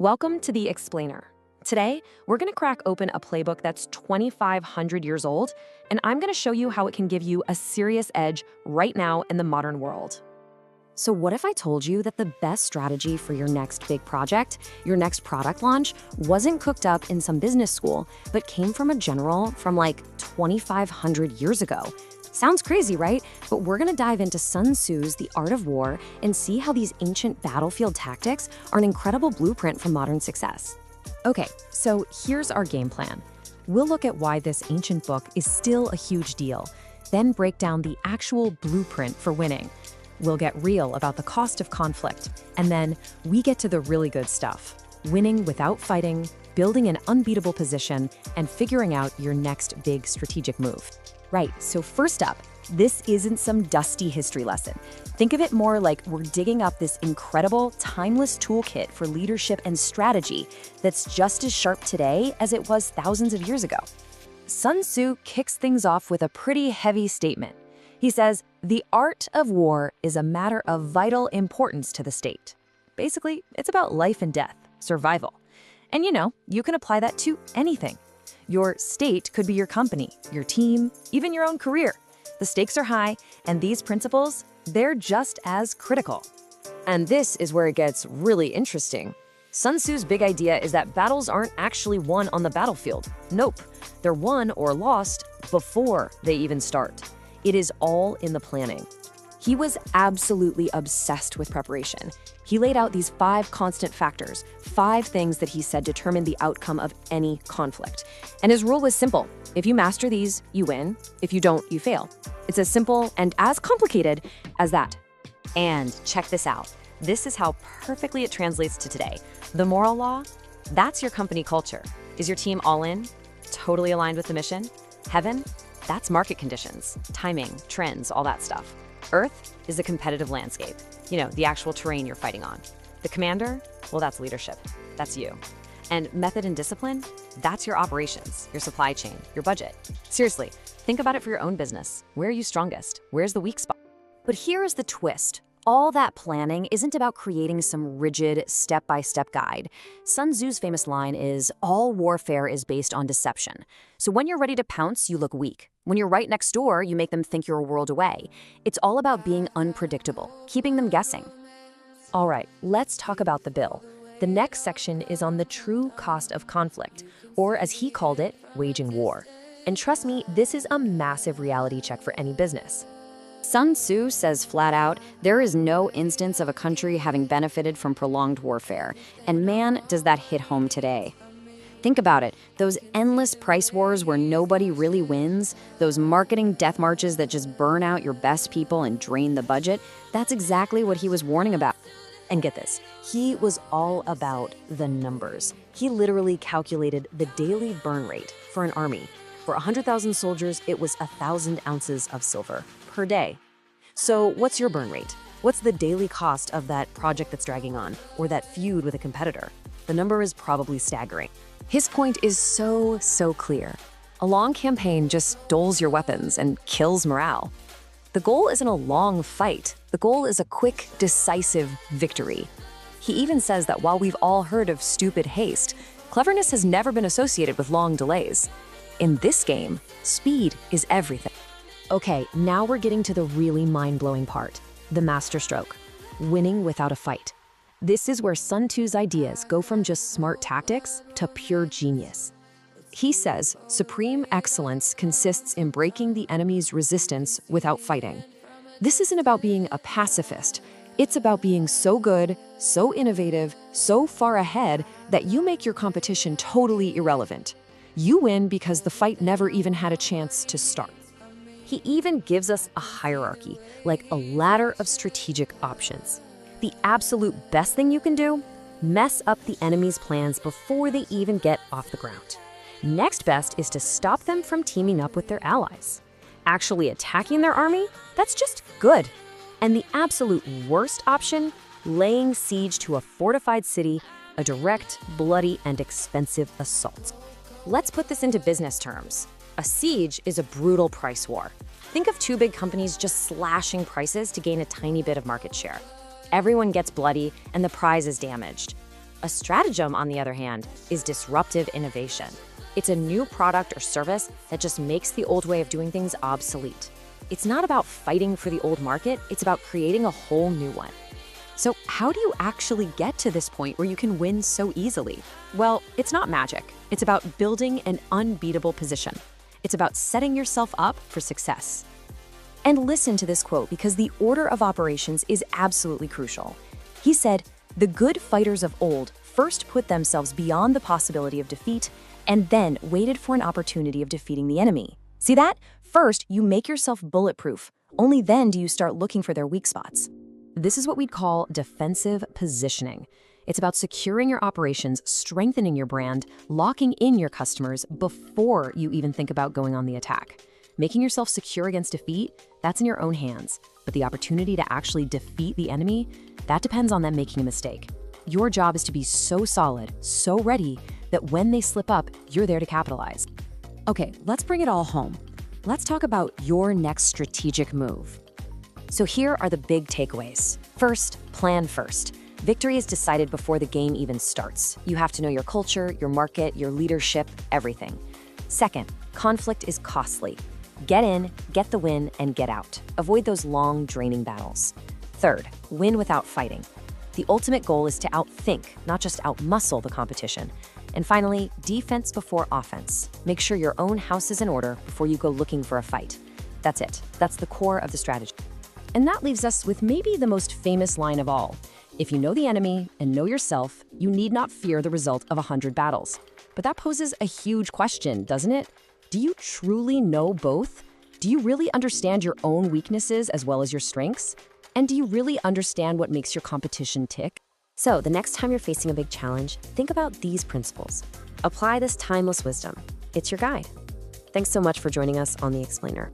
Welcome to The Explainer. Today, we're going to crack open a playbook that's 2,500 years old, and I'm going to show you how it can give you a serious edge right now in the modern world. So what if I told you that the best strategy for your next big project, your next product launch, wasn't cooked up in some business school, but came from a general from like 2,500 years ago? Sounds crazy, right? But we're gonna dive into Sun Tzu's The Art of War and see how these ancient battlefield tactics are an incredible blueprint for modern success. Okay, so here's our game plan. We'll look at why this ancient book is still a huge deal, then break down the actual blueprint for winning. We'll get real about the cost of conflict, and then we get to the really good stuff: winning without fighting, building an unbeatable position, and figuring out your next big strategic move. Right, so first up, this isn't some dusty history lesson. Think of it more like we're digging up this incredible, timeless toolkit for leadership and strategy that's just as sharp today as it was thousands of years ago. Sun Tzu kicks things off with a pretty heavy statement. He says, "The art of war is a matter of vital importance to the state." Basically, it's about life and death, survival. And you can apply that to anything. Your state could be your company, your team, even your own career. The stakes are high, and these principles, they're just as critical. And this is where it gets really interesting. Sun Tzu's big idea is that battles aren't actually won on the battlefield. Nope, they're won or lost before they even start. It is all in the planning. He was absolutely obsessed with preparation. He laid out these 5 constant factors, 5 things that he said determine the outcome of any conflict. And his rule was simple: if you master these, you win. If you don't, you fail. It's as simple and as complicated as that. And check this out. This is how perfectly it translates to today. The moral law, that's your company culture. Is your team all in? Totally aligned with the mission? Heaven? That's market conditions, timing, trends, all that stuff. Earth is the competitive landscape, the actual terrain you're fighting on. The commander, well, that's leadership. That's you. And method and discipline, that's your operations, your supply chain, your budget. Seriously, think about it for your own business. Where are you strongest? Where's the weak spot? But here's the twist. All that planning isn't about creating some rigid, step-by-step guide. Sun Tzu's famous line is, "All warfare is based on deception." So when you're ready to pounce, you look weak. When you're right next door, you make them think you're a world away. It's all about being unpredictable, keeping them guessing. All right, let's talk about the bill. The next section is on the true cost of conflict, or as he called it, waging war. And trust me, this is a massive reality check for any business. Sun Tzu says flat out, there is no instance of a country having benefited from prolonged warfare. And man, does that hit home today. Think about it, those endless price wars where nobody really wins, those marketing death marches that just burn out your best people and drain the budget, that's exactly what he was warning about. And get this, he was all about the numbers. He literally calculated the daily burn rate for an army. For 100,000 soldiers, it was 1,000 ounces of silver per day. So what's your burn rate? What's the daily cost of that project that's dragging on, or that feud with a competitor? The number is probably staggering. His point is so clear. A long campaign just doles your weapons and kills morale. The goal isn't a long fight. The goal is a quick, decisive victory. He even says that while we've all heard of stupid haste, cleverness has never been associated with long delays. In this game, speed is everything. Okay, now we're getting to the really mind-blowing part, the masterstroke, winning without a fight. This is where Sun Tzu's ideas go from just smart tactics to pure genius. He says supreme excellence consists in breaking the enemy's resistance without fighting. This isn't about being a pacifist. It's about being so good, so innovative, so far ahead that you make your competition totally irrelevant. You win because the fight never even had a chance to start. He even gives us a hierarchy, like a ladder of strategic options. The absolute best thing you can do? Mess up the enemy's plans before they even get off the ground. Next best is to stop them from teaming up with their allies. Actually attacking their army? That's just good. And the absolute worst option? Laying siege to a fortified city, a direct, bloody, and expensive assault. Let's put this into business terms. A siege is a brutal price war. Think of 2 big companies just slashing prices to gain a tiny bit of market share. Everyone gets bloody and the prize is damaged. A stratagem, on the other hand, is disruptive innovation. It's a new product or service that just makes the old way of doing things obsolete. It's not about fighting for the old market, it's about creating a whole new one. So how do you actually get to this point where you can win so easily? Well, it's not magic. It's about building an unbeatable position. It's about setting yourself up for success. And listen to this quote because the order of operations is absolutely crucial. He said, "The good fighters of old first put themselves beyond the possibility of defeat and then waited for an opportunity of defeating the enemy." See that? First, you make yourself bulletproof. Only then do you start looking for their weak spots. This is what we'd call defensive positioning. It's about securing your operations, strengthening your brand, locking in your customers before you even think about going on the attack. Making yourself secure against defeat, that's in your own hands. But the opportunity to actually defeat the enemy, that depends on them making a mistake. Your job is to be so solid, so ready, that when they slip up, you're there to capitalize. Okay, let's bring it all home. Let's talk about your next strategic move. So here are the big takeaways. First, plan first. Victory is decided before the game even starts. You have to know your culture, your market, your leadership, everything. Second, conflict is costly. Get in, get the win, and get out. Avoid those long, draining battles. Third, win without fighting. The ultimate goal is to outthink, not just outmuscle the competition. And finally, defense before offense. Make sure your own house is in order before you go looking for a fight. That's it. That's the core of the strategy. And that leaves us with maybe the most famous line of all. If you know the enemy and know yourself, you need not fear the result of 100 battles. But that poses a huge question, doesn't it? Do you truly know both? Do you really understand your own weaknesses as well as your strengths? And do you really understand what makes your competition tick? So the next time you're facing a big challenge, think about these principles. Apply this timeless wisdom. It's your guide. Thanks so much for joining us on The Explainer.